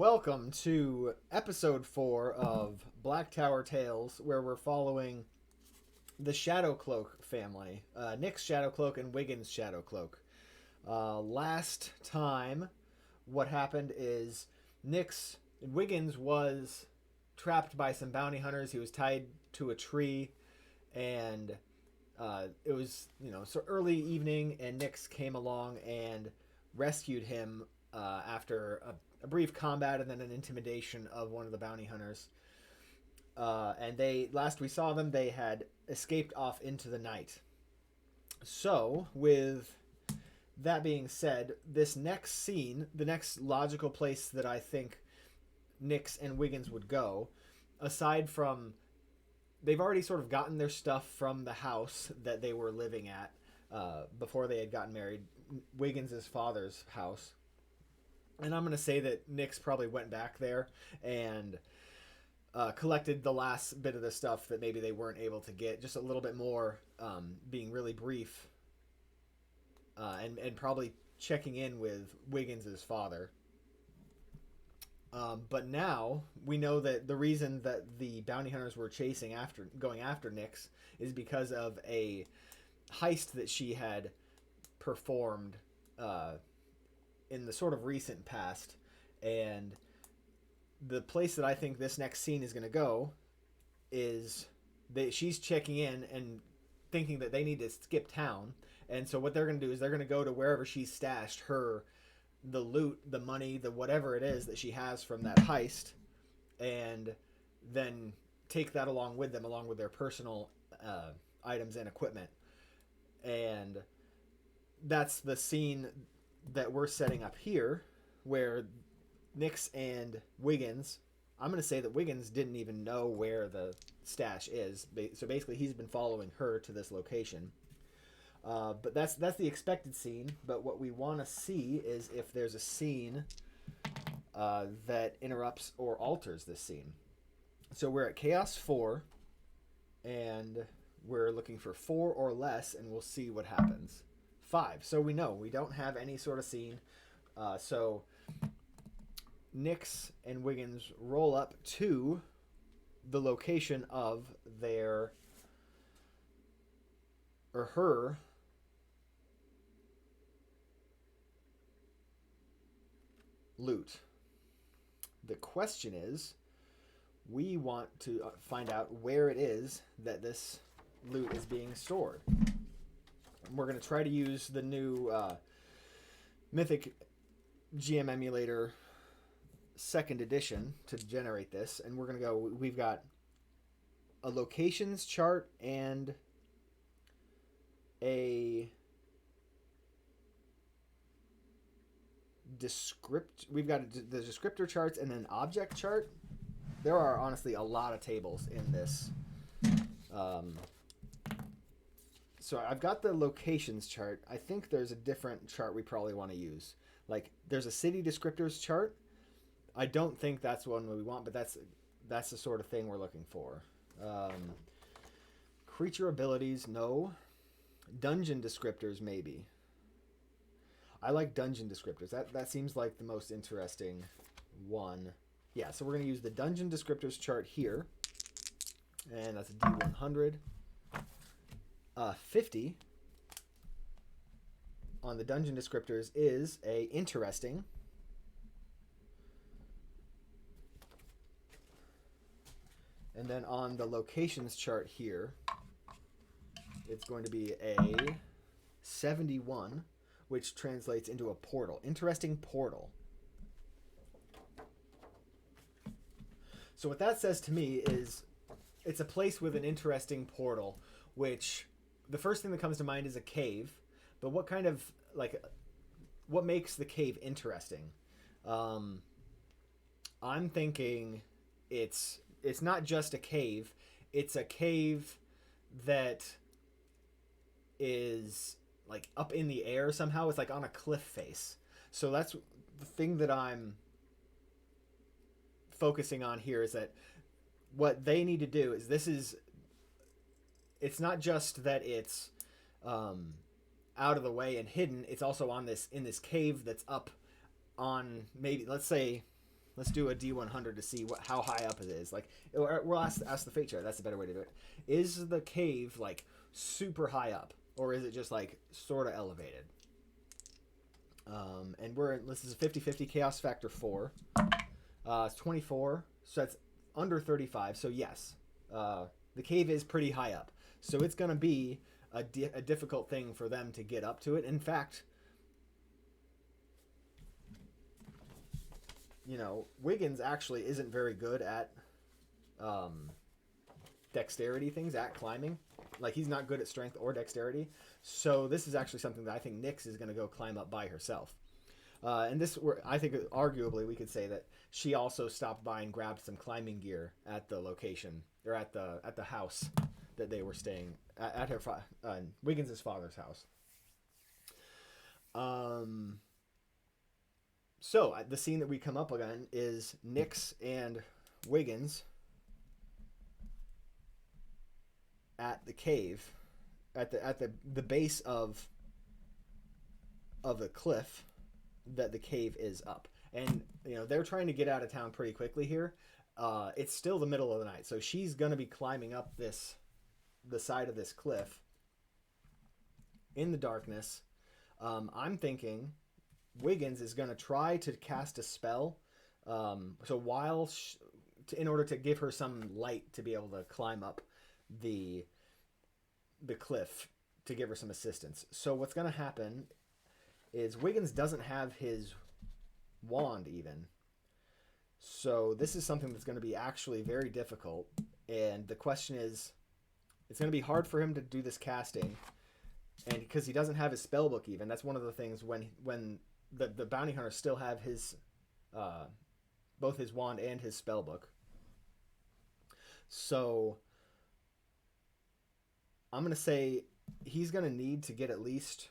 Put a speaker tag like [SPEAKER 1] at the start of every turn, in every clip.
[SPEAKER 1] Welcome to episode 4 of Black Tower Tales, where we're following the Shadow Cloak family, Nick's Shadow Cloak and Wiggins' Shadow Cloak. Last time, what happened is Wiggins was trapped by some bounty hunters. He was tied to a tree, and it was so early evening, and Nix came along and rescued him after a brief combat and then an intimidation of one of the bounty hunters. And last we saw them, they had escaped off into the night. So, with that being said, this next scene, the next logical place that I think Nix and Wiggins would go, aside from they've already sort of gotten their stuff from the house that they were living at before they had gotten married, Wiggins' father's house. And I'm going to say that Nix probably went back there and collected the last bit of the stuff that maybe they weren't able to get, just a little bit more, being really brief, and probably checking in with Wiggins' father. But now we know that the reason that the bounty hunters were going after Nix is because of a heist that she had performed in the sort of recent past. And the place that I think this next scene is going to go is that she's checking in and thinking that they need to skip town. And so what they're going to do is they're going to go to wherever she's stashed the loot, the money, the whatever it is that she has from that heist, and then take that along with them, along with their personal items and equipment. And that's the scene that we're setting up here, where Nix and Wiggins, I'm going to say that Wiggins didn't even know where the stash is. So basically he's been following her to this location. But that's the expected scene. But what we want to see is if there's a scene that interrupts or alters this scene. So we're at Chaos 4, and we're looking for 4 or less, and we'll see what happens. 5. So we know we don't have any sort of scene. So Nix and Wiggins roll up to the location of her loot. The question is, we want to find out where it is that this loot is being stored. We're going to try to use the new Mythic GM Emulator 2nd edition to generate this. And we're going to go, we've got a locations chart and we've got the descriptor charts and an object chart. There are honestly a lot of tables in this. So I've got the locations chart. I think there's a different chart we probably want to use. Like, there's a city descriptors chart. I don't think that's one we want, but that's the sort of thing we're looking for. Creature abilities, no. Dungeon descriptors, maybe. I like dungeon descriptors. That seems like the most interesting one. Yeah, so we're going to use the dungeon descriptors chart here. And that's a D100. 50 on the dungeon descriptors is a interesting. And then on the locations chart here, it's going to be a 71, which translates into a portal. Interesting portal. So what that says to me is it's a place with an interesting portal, which the first thing that comes to mind is a cave. But what makes the cave interesting? I'm thinking it's not just a cave. It's a cave that is like up in the air somehow. It's like on a cliff face. So that's the thing that I'm focusing on here, is that what they need to do is it's not just that it's out of the way and hidden. It's also in this cave that's up on, maybe, let's say, Let's do a D100 to see how high up it is. Like, or we'll ask the fate chart. That's a better way to do it. Is the cave like super high up, or is it just like sort of elevated? And this is a 50-50 chaos factor 4. It's 24, so that's under 35. So yes, the cave is pretty high up. So it's going to be a difficult thing for them to get up to it. In fact, you know, Wiggins actually isn't very good at dexterity things, at climbing. Like, he's not good at strength or dexterity. So this is actually something that I think Nyx is going to go climb up by herself. And this, I think, arguably, we could say that she also stopped by and grabbed some climbing gear at the location, or at the house that they were staying at her Wiggins' father's house. So the scene that we come up again is Nyx and Wiggins at the cave, at the base of the cliff that the cave is up. And you know, they're trying to get out of town pretty quickly here. It's still the middle of the night, so she's gonna be climbing up the side of this cliff in the darkness. I'm thinking Wiggins is gonna try to cast a spell, so while in order to give her some light to be able to climb up the cliff, to give her some assistance. So what's gonna happen is Wiggins doesn't have his wand even. So this is something that's going to be actually very difficult. And the question is, it's going to be hard for him to do this casting. And because he doesn't have his spellbook even. That's one of the things when the bounty hunters still have his both his wand and his spellbook. So I'm going to say he's going to need to get at least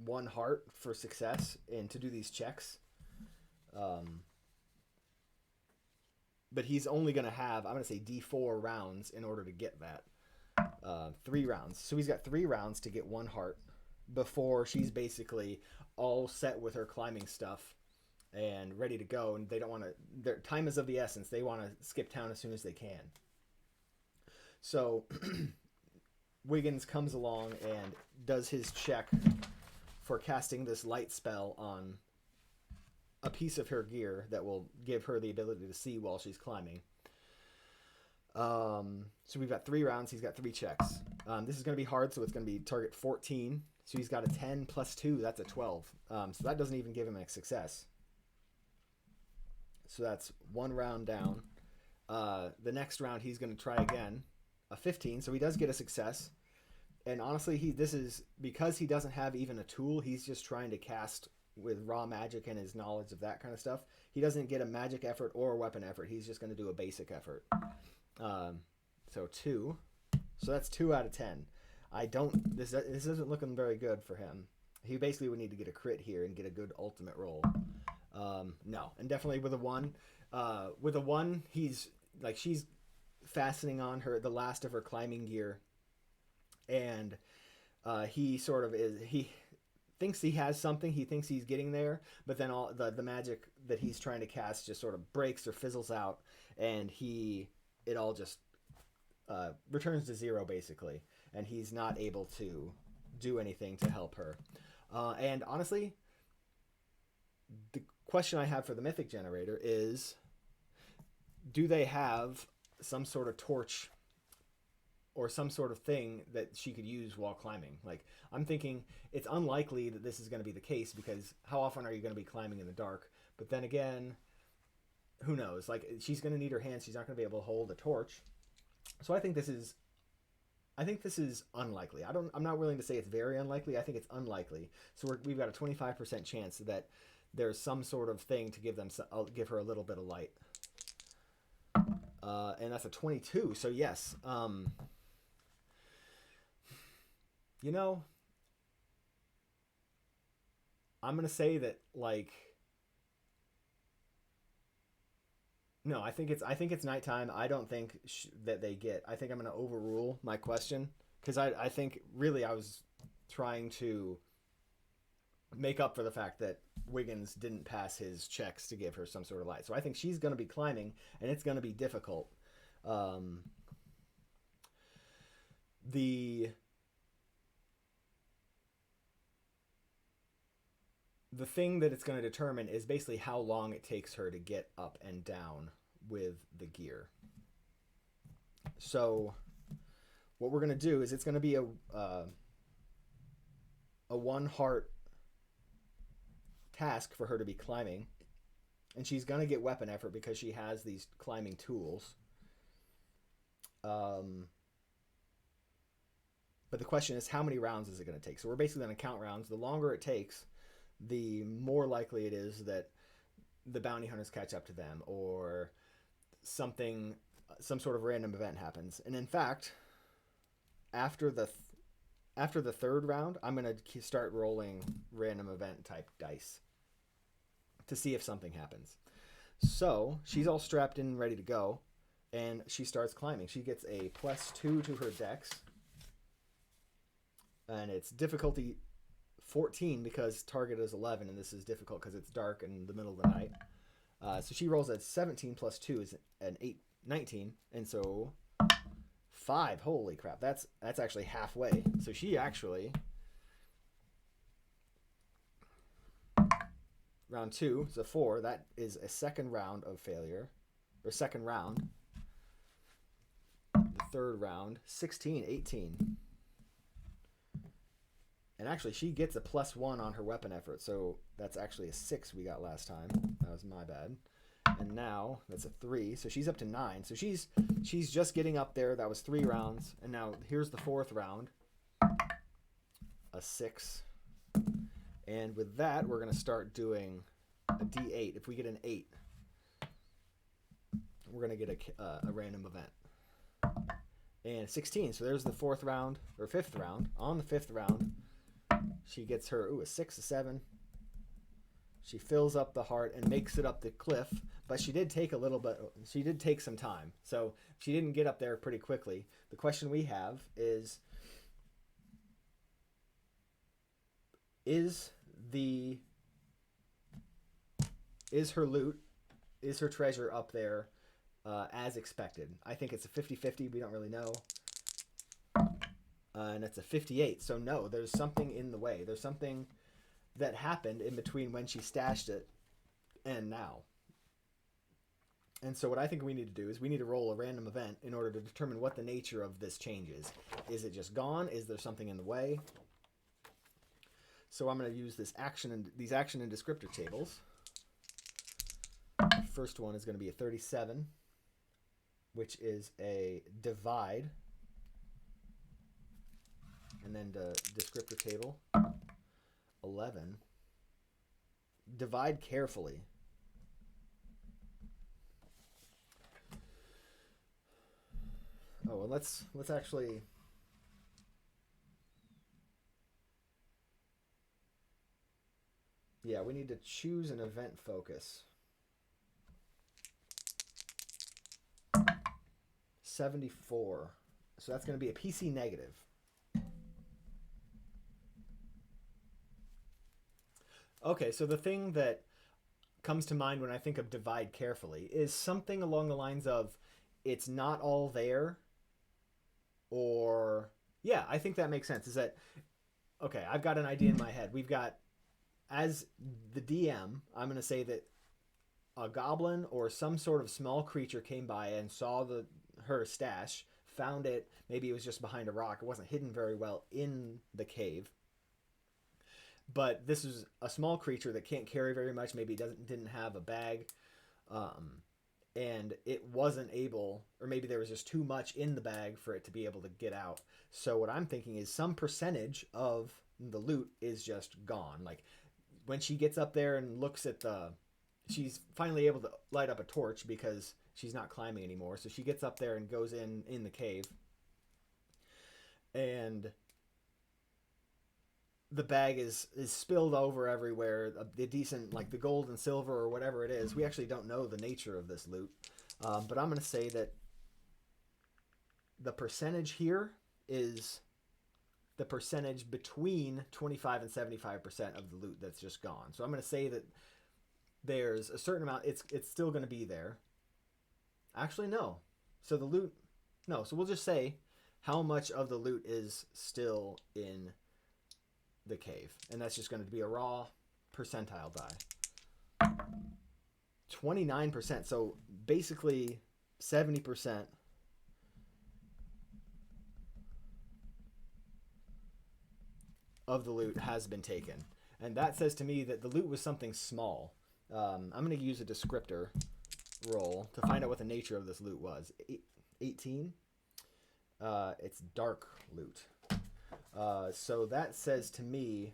[SPEAKER 1] 1 heart for success and to do these checks. But he's only going to have, I'm going to say, D4 rounds in order to get that. 3 rounds. So he's got 3 rounds to get 1 heart before she's basically all set with her climbing stuff and ready to go. And they don't want to, their time is of the essence. They want to skip town as soon as they can. So Wiggins comes along and does his check for casting this light spell on a piece of her gear that will give her the ability to see while she's climbing. So we've got 3 rounds. He's got 3 checks. This is going to be hard, so it's going to be target 14. So he's got a 10 plus 2. That's a 12. So that doesn't even give him a success. So that's 1 round down. The next round, he's going to try again. A 15. So he does get a success. And honestly, this is because he doesn't have even a tool. He's just trying to cast with raw magic and his knowledge of that kind of stuff. He doesn't get a magic effort or a weapon effort. He's just going to do a basic effort. So 2. So that's 2 out of 10. This isn't looking very good for him. He basically would need to get a crit here and get a good ultimate roll. No, and definitely with a 1. With a 1, she's fastening on the last of her climbing gear. And he sort of he thinks he has something. He thinks he's getting there, but then all the magic that he's trying to cast just sort of breaks or fizzles out, and it all just returns to 0 basically, and he's not able to do anything to help her. And honestly, the question I have for the Mythic generator is, do they have some sort of torch or some sort of thing that she could use while climbing? Like, I'm thinking it's unlikely that this is going to be the case, because how often are you going to be climbing in the dark? But then again, who knows? Like, she's going to need her hands. She's not going to be able to hold a torch. So I think this is unlikely. I'm not willing to say it's very unlikely. I think it's unlikely. So we've got a 25% chance that there's some sort of thing to give her a little bit of light. And that's a 22. So yes. You know, I'm going to say that, like, no, I think it's nighttime. I don't think that they get. I think I'm going to overrule my question, because I think really I was trying to make up for the fact that Wiggins didn't pass his checks to give her some sort of light. So I think she's going to be climbing, and it's going to be difficult. The thing that it's going to determine is basically how long it takes her to get up and down with the gear. So what we're going to do is it's going to be a one heart task for her to be climbing, and she's going to get weapon effort because she has these climbing tools. But the question is, how many rounds is it going to take? So we're basically going to count rounds. The longer it takes, the more likely it is that the bounty hunters catch up to them, or some sort of random event happens. And in fact, after the third round, I'm going to start rolling random event type dice to see if something happens. So she's all strapped in and ready to go, and she starts climbing. She gets a +2 to her dex, and it's difficulty 14 because target is 11, and this is difficult because it's dark in the middle of the night. So she rolls a 17 + 2 is an 19, and so 5. Holy crap, that's actually halfway. So she actually, round 2 is a 4. That is a second round of failure, or second round. The third round, 16, 18. And actually, she gets a +1 on her weapon effort, so that's actually a 6 we got last time. That was my bad. And now that's a 3, so she's up to 9. So she's just getting up there. That was 3 rounds, and now here's the 4th round, a 6. And with that, we're gonna start doing a D8. If we get an 8, we're gonna get a random event. And 16. So there's the 4th round or 5th round. On the 5th round, she gets her a 6, a 7. She fills up the heart and makes it up the cliff, but she did take a little bit. She did take some time, so she didn't get up there pretty quickly. The question we have is her loot, is her treasure up there as expected? I think it's a 50-50. We don't really know. And it's a 58. So no, there's something in the way. There's something that happened in between when she stashed it and now. And so what I think we need to do is we need to roll a random event in order to determine what the nature of this change is. Is it just gone? Is there something in the way? So I'm going to use these action and descriptor tables. First one is going to be a 37, which is a divide. And then the descriptor table, 11. Divide carefully. Oh, well, let's actually. Yeah, we need to choose an event focus. 74. So that's going to be a PC negative. Okay, so the thing that comes to mind when I think of divide carefully is something along the lines of it's not all there, or yeah, I think that makes sense. Is that okay? I've got an idea in my head. We've got, as the DM, I'm going to say that a goblin or some sort of small creature came by and saw her stash, found it. Maybe it was just behind a rock. It wasn't hidden very well in the cave. But this is a small creature that can't carry very much. Maybe it didn't have a bag, and it wasn't able, or maybe there was just too much in the bag for it to be able to get out. So what I'm thinking is some percentage of the loot is just gone. Like when she gets up there and looks at she's finally able to light up a torch because she's not climbing anymore. So she gets up there and goes in the cave, and the bag is spilled over everywhere. The decent, like the gold and silver or whatever it is. We actually don't know the nature of this loot. But I'm going to say that the percentage here is the percentage between 25 and 75% of the loot that's just gone. So I'm going to say that there's a certain amount. It's still going to be there. Actually, no. So the loot, no. So we'll just say how much of the loot is still in the cave, and that's just going to be a raw percentile die. 29%. So basically 70% of the loot has been taken. And that says to me that the loot was something small. I'm going to use a descriptor roll to find out what the nature of this loot was. 18. It's dark loot. So that says to me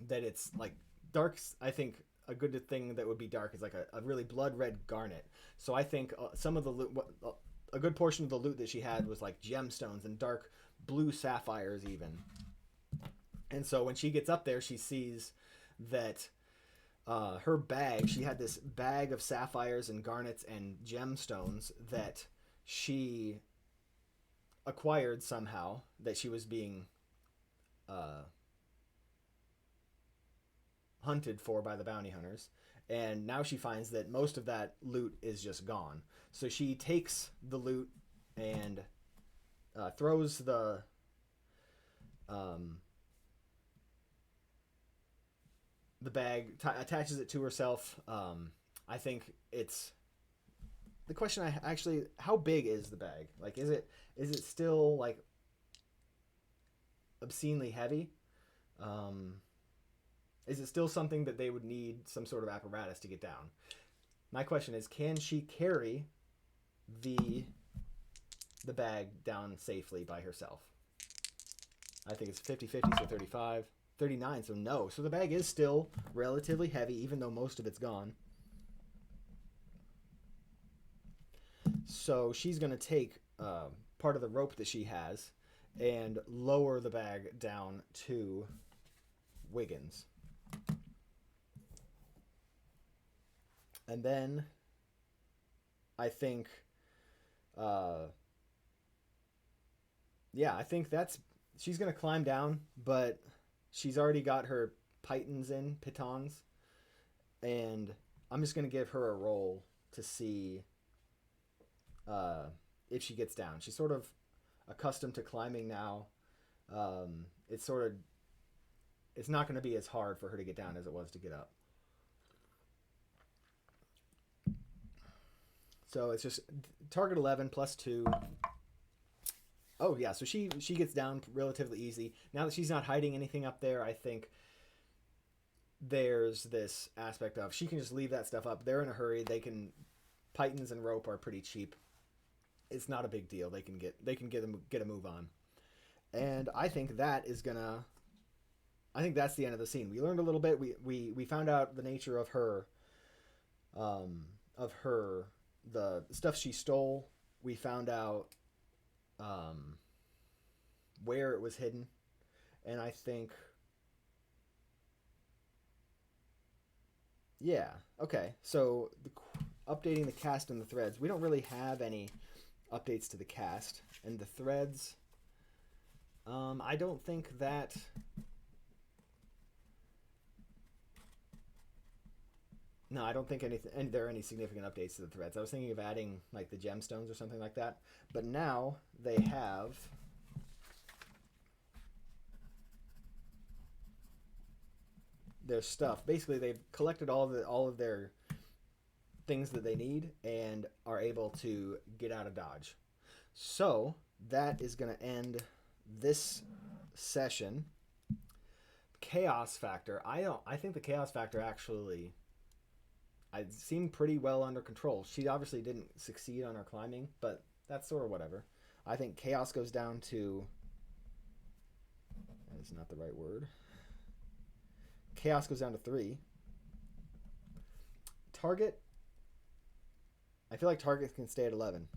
[SPEAKER 1] that it's like dark. I think a good thing that would be dark is like a really blood red garnet. So I think some of the loot, a good portion of the loot that she had was like gemstones and dark blue sapphires even. And so when she gets up there, she sees that her bag, she had this bag of sapphires and garnets and gemstones that she acquired somehow, that she was being hunted for by the bounty hunters. And now she finds that most of that loot is just gone. So she takes the loot and throws the bag, attaches it to herself. I think it's the question. I actually, how big is the bag? Like, is it still like obscenely heavy? Is it still something that they would need some sort of apparatus to get down? My question is, can she carry the bag down safely by herself? I think it's 50-50, so 35. 39, so no. So the bag is still relatively heavy, even though most of it's gone. So she's going to take part of the rope that she has and lower the bag down to Wiggins. And then I think, I think she's going to climb down, but she's already got her pitons, and I'm just going to give her a roll to see if she gets down. She's sort of accustomed to climbing now. It's not going to be as hard for her to get down as it was to get up. So it's just target 11 plus 2. Oh, yeah, so she gets down relatively easy. Now that she's not hiding anything up there, I think there's this aspect of she can just leave that stuff up. They're in a hurry. Pitons and rope are pretty cheap. It's not a big deal. They can get a move on. And I think that's the end of the scene. We learned a little bit. We found out the nature of her, the stuff she stole. We found out where it was hidden, and I think, yeah, okay. So updating the cast and the threads. We don't really have any updates to the cast and the threads. I don't think that. No, I don't think there are any significant updates to the threads. I was thinking of adding like the gemstones or something like that. But now they have their stuff. Basically, they've collected all of their things that they need and are able to get out of Dodge. So that is going to end this session. Chaos factor. I think the chaos factor actually, I seemed pretty well under control. She obviously didn't succeed on her climbing, but that's sort of whatever. I think chaos goes down to, that is not the right word. Chaos goes down to 3. Target, I feel like target can stay at 11.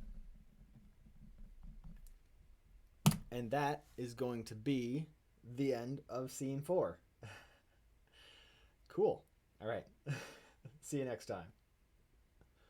[SPEAKER 1] And that is going to be the end of scene 4. Cool. All right. See you next time.